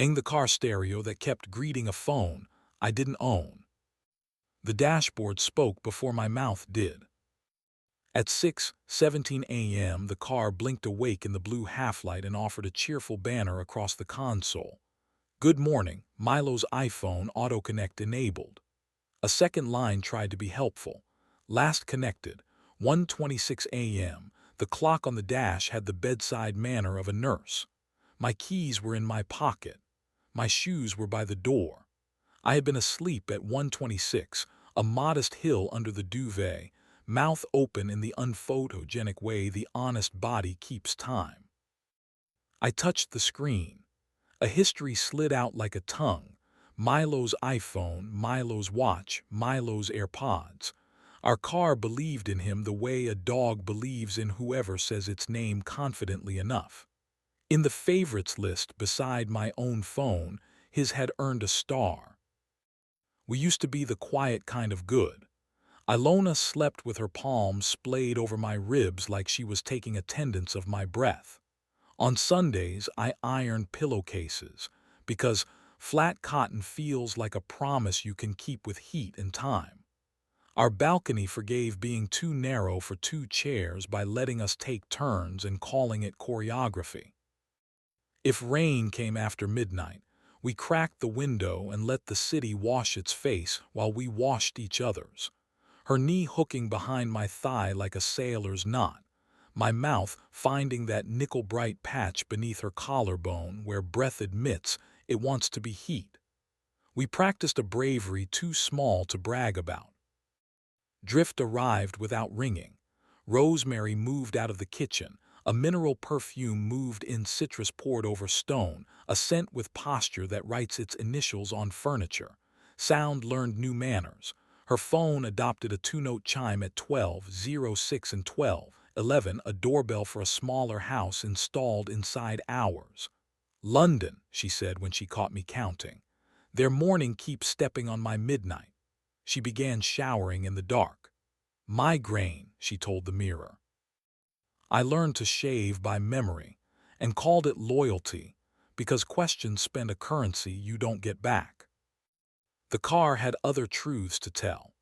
the car stereo that kept greeting a phone I didn't own. The dashboard spoke before my mouth did. At 6:17 a.m., the car blinked awake in the blue half-light and offered a cheerful banner across the console. "Good morning, Milo's iPhone auto-connect enabled." A second line tried to be helpful. "Last connected, 1:26 a.m." The clock on the dash had the bedside manner of a nurse. My keys were in my pocket. My shoes were by the door. I had been asleep at 1:26, a modest hill under the duvet, mouth open in the unphotogenic way the honest body keeps time. I touched the screen. A history slid out like a tongue. Milo's iPhone, Milo's watch, Milo's AirPods. Our car believed in him the way a dog believes in whoever says its name confidently enough. In the favorites list beside my own phone, his had earned a star. We used to be the quiet kind of good. Ilona slept with her palms splayed over my ribs like she was taking attendance of my breath. On Sundays, I ironed pillowcases, because flat cotton feels like a promise you can keep with heat and time. Our balcony forgave being too narrow for two chairs by letting us take turns and calling it choreography. If rain came after midnight, we cracked the window and let the city wash its face while we washed each other's. Her knee hooking behind my thigh like a sailor's knot, my mouth finding that nickel-bright patch beneath her collarbone where breath admits it wants to be heat. We practiced a bravery too small to brag about. Drift arrived without ringing. Rosemary moved out of the kitchen. A mineral perfume moved in, citrus poured over stone, a scent with posture that writes its initials on furniture. Sound learned new manners. Her phone adopted a two-note chime at 12:06 and 12:11, a doorbell for a smaller house installed inside hours. "London," she said when she caught me counting. "Their morning keeps stepping on my midnight." She began showering in the dark. "Migraine," she told the mirror. I learned to shave by memory and called it loyalty because questions spend a currency you don't get back. The car had other truths to tell.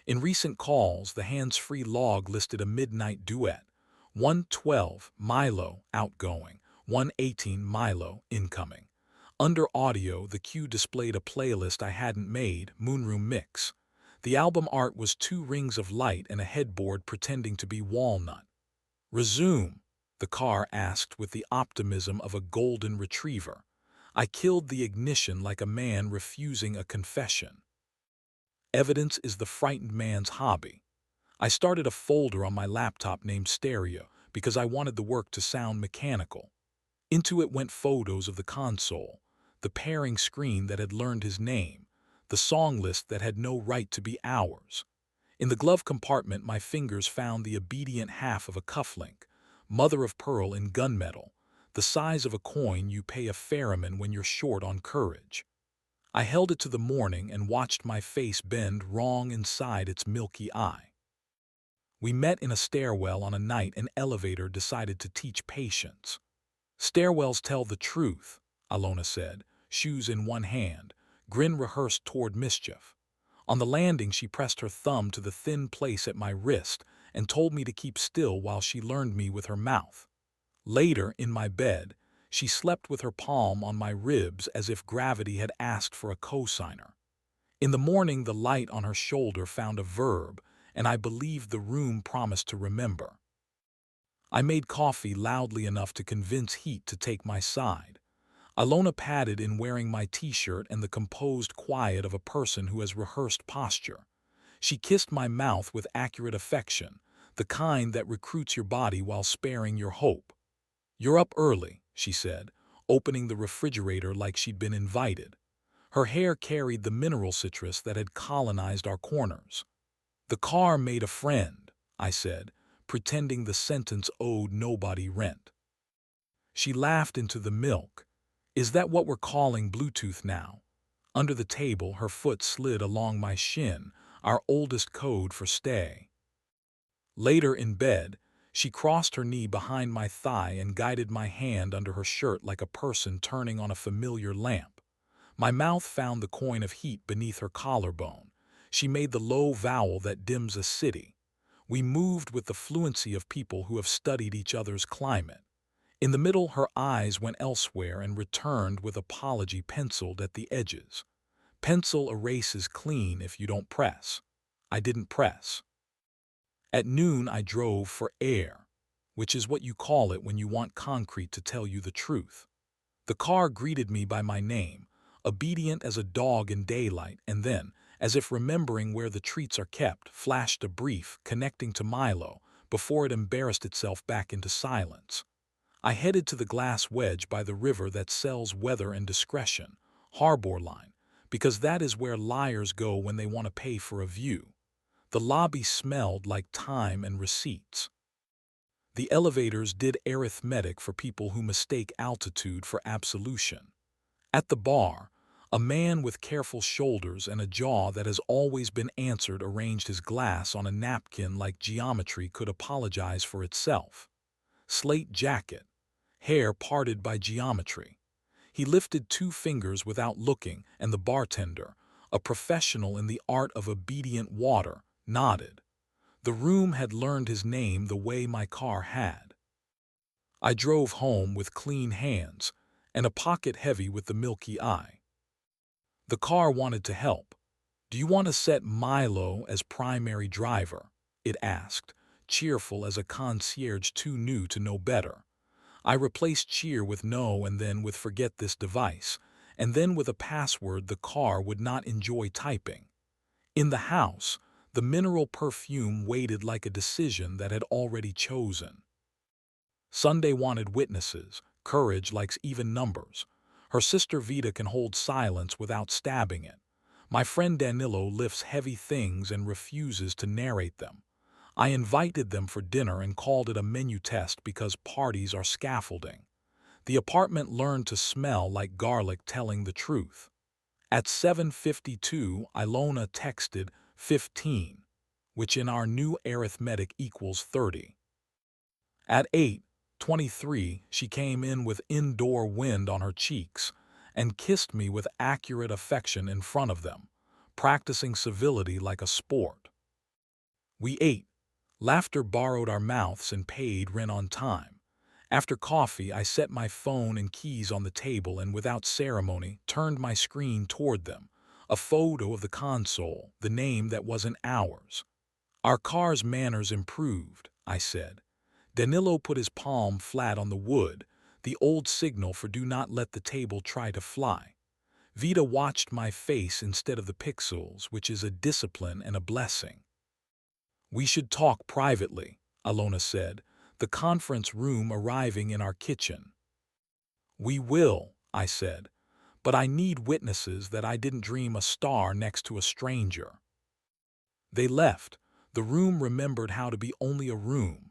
In recent calls, the hands-free log listed a midnight duet. 1:12 Milo outgoing, 1:18 Milo incoming. Under audio, the queue displayed a playlist I hadn't made, Moonroom Mix. The album art was two rings of light and a headboard pretending to be walnut. "Resume," the car asked with the optimism of a golden retriever. I killed the ignition like a man refusing a confession. Evidence is the frightened man's hobby. I started a folder on my laptop named Stereo because I wanted the work to sound mechanical. Into it went photos of the console, the pairing screen that had learned his name, the song list that had no right to be ours. In the glove compartment, my fingers found the obedient half of a cufflink, mother of pearl in gunmetal, the size of a coin you pay a ferryman when you're short on courage. I held it to the morning and watched my face bend wrong inside its milky eye. We met in a stairwell on a night an elevator decided to teach patience. "Stairwells tell the truth," Ilona said, shoes in one hand, grin rehearsed toward mischief. On the landing, she pressed her thumb to the thin place at my wrist and told me to keep still while she learned me with her mouth. Later, in my bed, she slept with her palm on my ribs as if gravity had asked for a cosigner. In the morning, the light on her shoulder found a verb, and I believed the room promised to remember. I made coffee loudly enough to convince heat to take my side. Ilona padded in wearing my t-shirt and the composed quiet of a person who has rehearsed posture. She kissed my mouth with accurate affection, the kind that recruits your body while sparing your hope. "You're up early," she said, opening the refrigerator like she'd been invited. Her hair carried the mineral citrus that had colonized our corners. "The car made a friend," I said, pretending the sentence owed nobody rent. She laughed into the milk. "Is that what we're calling Bluetooth now?" Under the table, her foot slid along my shin, our oldest code for stay. Later in bed, she crossed her knee behind my thigh and guided my hand under her shirt like a person turning on a familiar lamp. My mouth found the coin of heat beneath her collarbone. She made the low vowel that dims a city. We moved with the fluency of people who have studied each other's climate. In the middle, her eyes went elsewhere and returned with apology penciled at the edges. Pencil erases clean if you don't press. I didn't press. At noon, I drove for air, which is what you call it when you want concrete to tell you the truth. The car greeted me by my name, obedient as a dog in daylight, and then, as if remembering where the treats are kept, flashed a brief connecting to Milo before it embarrassed itself back into silence. I headed to the glass wedge by the river that sells weather and discretion, Harbor Line, because that is where liars go when they want to pay for a view. The lobby smelled like time and receipts. The elevators did arithmetic for people who mistake altitude for absolution. At the bar, a man with careful shoulders and a jaw that has always been answered arranged his glass on a napkin like geometry could apologize for itself. Slate jacket, hair parted by geometry. He lifted two fingers without looking, and the bartender, a professional in the art of obedient water, nodded. The room had learned his name the way my car had. I drove home with clean hands and a pocket heavy with the milky eye. The car wanted to help. "Do you want to set Milo as primary driver?" it asked, cheerful as a concierge too new to know better. I replaced cheer with no, and then with forget this device, and then with a password the car would not enjoy typing. In the house, the mineral perfume waited like a decision that had already chosen. Sunday wanted witnesses. Courage likes even numbers. Her sister Vita can hold silence without stabbing it. My friend Danilo lifts heavy things and refuses to narrate them. I invited them for dinner and called it a menu test because parties are scaffolding. The apartment learned to smell like garlic telling the truth. At 7:52, Ilona texted 15, which in our new arithmetic equals 30. At 8:23, she came in with indoor wind on her cheeks and kissed me with accurate affection in front of them, practicing civility like a sport. We ate. Laughter borrowed our mouths and paid rent on time. After coffee, I set my phone and keys on the table and without ceremony turned my screen toward them, a photo of the console, the name that wasn't ours. "Our car's manners improved," I said. Danilo put his palm flat on the wood, the old signal for do not let the table try to fly. Vita watched my face instead of the pixels, which is a discipline and a blessing. "We should talk privately," Ilona said, the conference room arriving in our kitchen. "We will," I said, "but I need witnesses that I didn't dream a star next to a stranger." They left. The room remembered how to be only a room.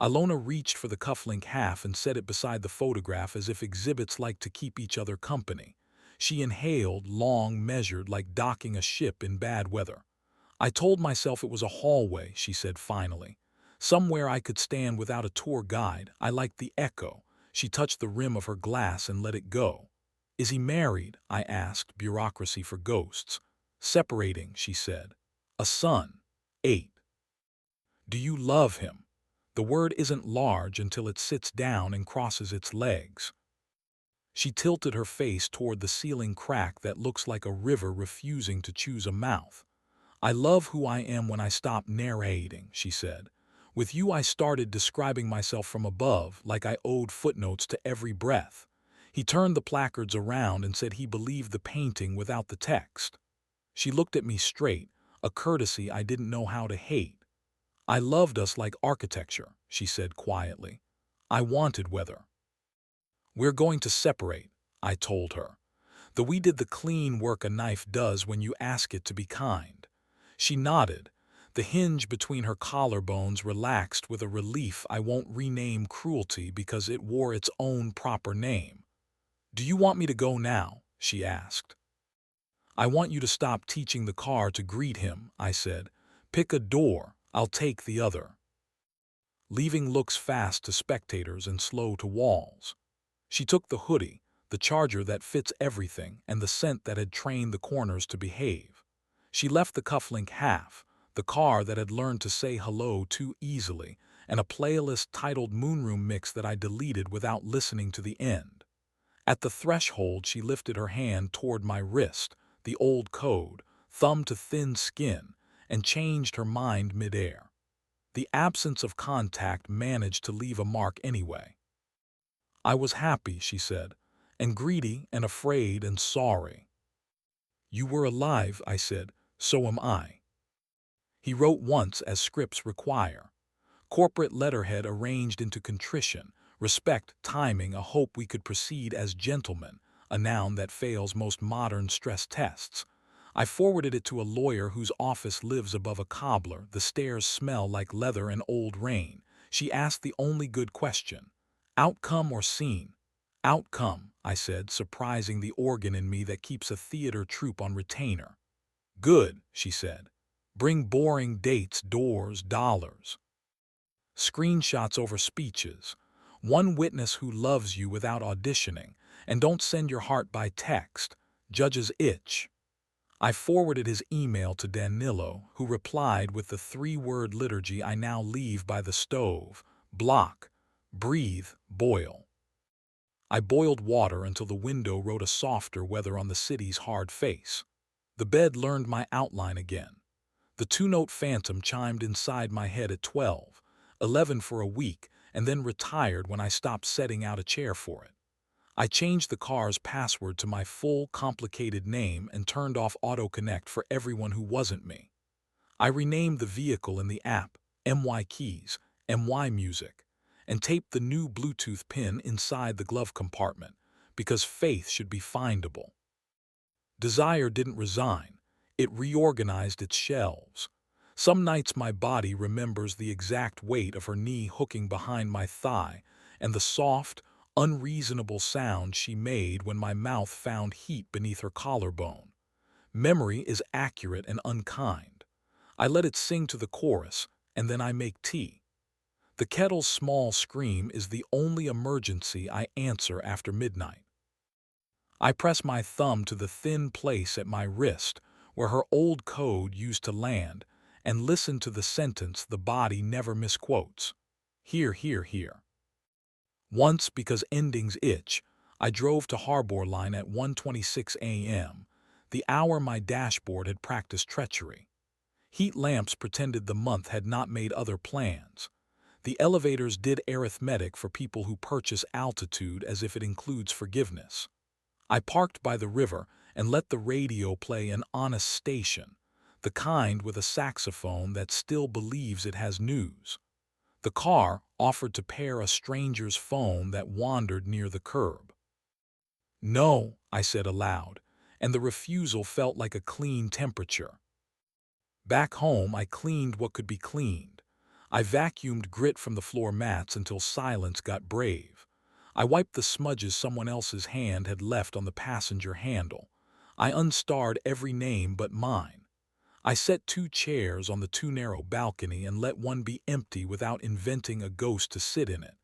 Ilona reached for the cufflink half and set it beside the photograph as if exhibits like to keep each other company. She inhaled, long, measured, like docking a ship in bad weather. "I told myself it was a hallway," she said finally. "Somewhere I could stand without a tour guide. I liked the echo." She touched the rim of her glass and let it go. "Is he married?" I asked, bureaucracy for ghosts. "Separating," she said. "A son." 8. "Do you love him?" The word isn't large until it sits down and crosses its legs. She tilted her face toward the ceiling crack that looks like a river refusing to choose a mouth. "I love who I am when I stop narrating," she said. "With you I started describing myself from above, like I owed footnotes to every breath." He turned the placards around and said he believed the painting without the text. She looked at me straight, a courtesy I didn't know how to hate. "I loved us like architecture," she said quietly. "I wanted weather." "We're going to separate," I told her. "Though we did the clean work a knife does when you ask it to be kind." She nodded. The hinge between her collarbones relaxed with a relief I won't rename cruelty because it wore its own proper name. "Do you want me to go now?" she asked. "I want you to stop teaching the car to greet him," I said. "Pick a door, I'll take the other." Leaving looks fast to spectators and slow to walls. She took the hoodie, the charger that fits everything, and the scent that had trained the corners to behave. She left the cufflink half, the car that had learned to say hello too easily, and a playlist titled Moonroom Mix that I deleted without listening to the end. At the threshold, she lifted her hand toward my wrist, the old code, thumb to thin skin, and changed her mind midair. The absence of contact managed to leave a mark anyway. I was happy, she said, and greedy and afraid and sorry. You were alive, I said, so am I. He wrote once as scripts require. Corporate letterhead arranged into contrition, respect, timing, a hope we could proceed as gentlemen, a noun that fails most modern stress tests. I forwarded it to a lawyer whose office lives above a cobbler. The stairs smell like leather and old rain. She asked the only good question. Outcome or scene? Outcome, I said, surprising the organ in me that keeps a theater troupe on retainer. Good, she said. Bring boring dates, doors, dollars. Screenshots over speeches. One witness who loves you without auditioning, and don't send your heart by text. Judge's itch. I forwarded his email to Danilo, who replied with the three-word liturgy I now leave by the stove. Block, breathe, boil. I boiled water until the window wrote a softer weather on the city's hard face. The bed learned my outline again. The two-note phantom chimed inside my head at 12, 11 for a week, and then retired when I stopped setting out a chair for it. I changed the car's password to my full, complicated name and turned off AutoConnect for everyone who wasn't me. I renamed the vehicle in the app MY Keys, MY Music, and taped the new Bluetooth pin inside the glove compartment because faith should be findable. Desire didn't resign. It reorganized its shelves. Some nights my body remembers the exact weight of her knee hooking behind my thigh and the soft, unreasonable sound she made when my mouth found heat beneath her collarbone. Memory is accurate and unkind. I let it sing to the chorus, and then I make tea. The kettle's small scream is the only emergency I answer after midnight. I press my thumb to the thin place at my wrist where her old code used to land and listen to the sentence the body never misquotes. Here, here, here. Once, because endings itch, I drove to Harbor Line at 1:26 a.m., the hour my dashboard had practiced treachery. Heat lamps pretended the month had not made other plans. The elevators did arithmetic for people who purchase altitude as if it includes forgiveness. I parked by the river and let the radio play an honest station, the kind with a saxophone that still believes it has news. The car offered to pair a stranger's phone that wandered near the curb. No, I said aloud, and the refusal felt like a clean temperature. Back home, I cleaned what could be cleaned. I vacuumed grit from the floor mats until silence got brave. I wiped the smudges someone else's hand had left on the passenger handle. I unstarred every name but mine. I set 2 chairs on the too narrow balcony and let one be empty without inventing a ghost to sit in it.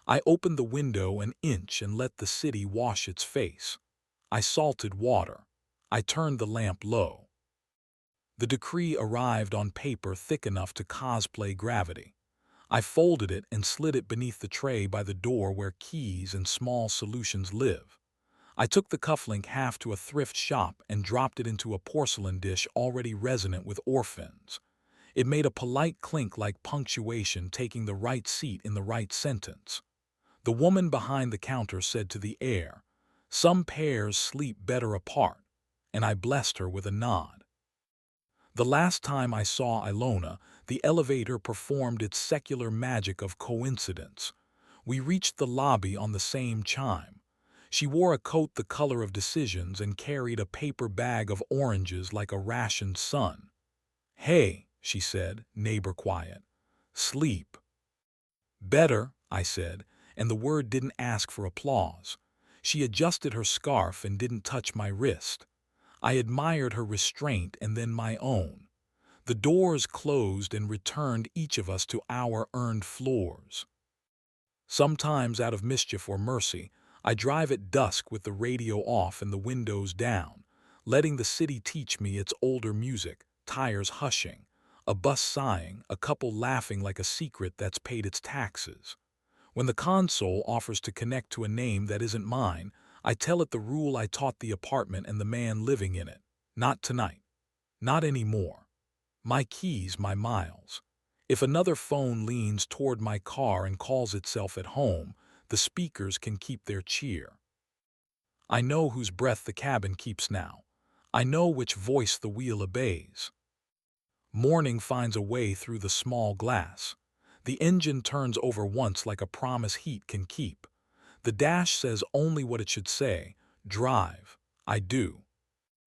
I opened the window an inch and let the city wash its face. I salted water. I turned the lamp low. The decree arrived on paper thick enough to cosplay gravity. I folded it and slid it beneath the tray by the door where keys and small solutions live. I took the cufflink half to a thrift shop and dropped it into a porcelain dish already resonant with orphans. It made a polite clink like punctuation taking the right seat in the right sentence. The woman behind the counter said to the air, "Some pairs sleep better apart," and I blessed her with a nod. The last time I saw Ilona, the elevator performed its secular magic of coincidence. We reached the lobby on the same chime. She wore a coat the color of decisions and carried a paper bag of oranges like a rationed son. "Hey," she said, neighbor quiet. "Sleep." "Better," I said, and the word didn't ask for applause. She adjusted her scarf and didn't touch my wrist. I admired her restraint and then my own. The doors closed and returned each of us to our earned floors. Sometimes, out of mischief or mercy, I drive at dusk with the radio off and the windows down, letting the city teach me its older music, tires hushing, a bus sighing, a couple laughing like a secret that's paid its taxes. When the console offers to connect to a name that isn't mine, I tell it the rule I taught the apartment and the man living in it. Not tonight. Not anymore. My keys, my miles. If another phone leans toward my car and calls itself at home, the speakers can keep their cheer. I know whose breath the cabin keeps now. I know which voice the wheel obeys. Morning finds a way through the small glass. The engine turns over once like a promise heat can keep. The dash says only what it should say. Drive. I do.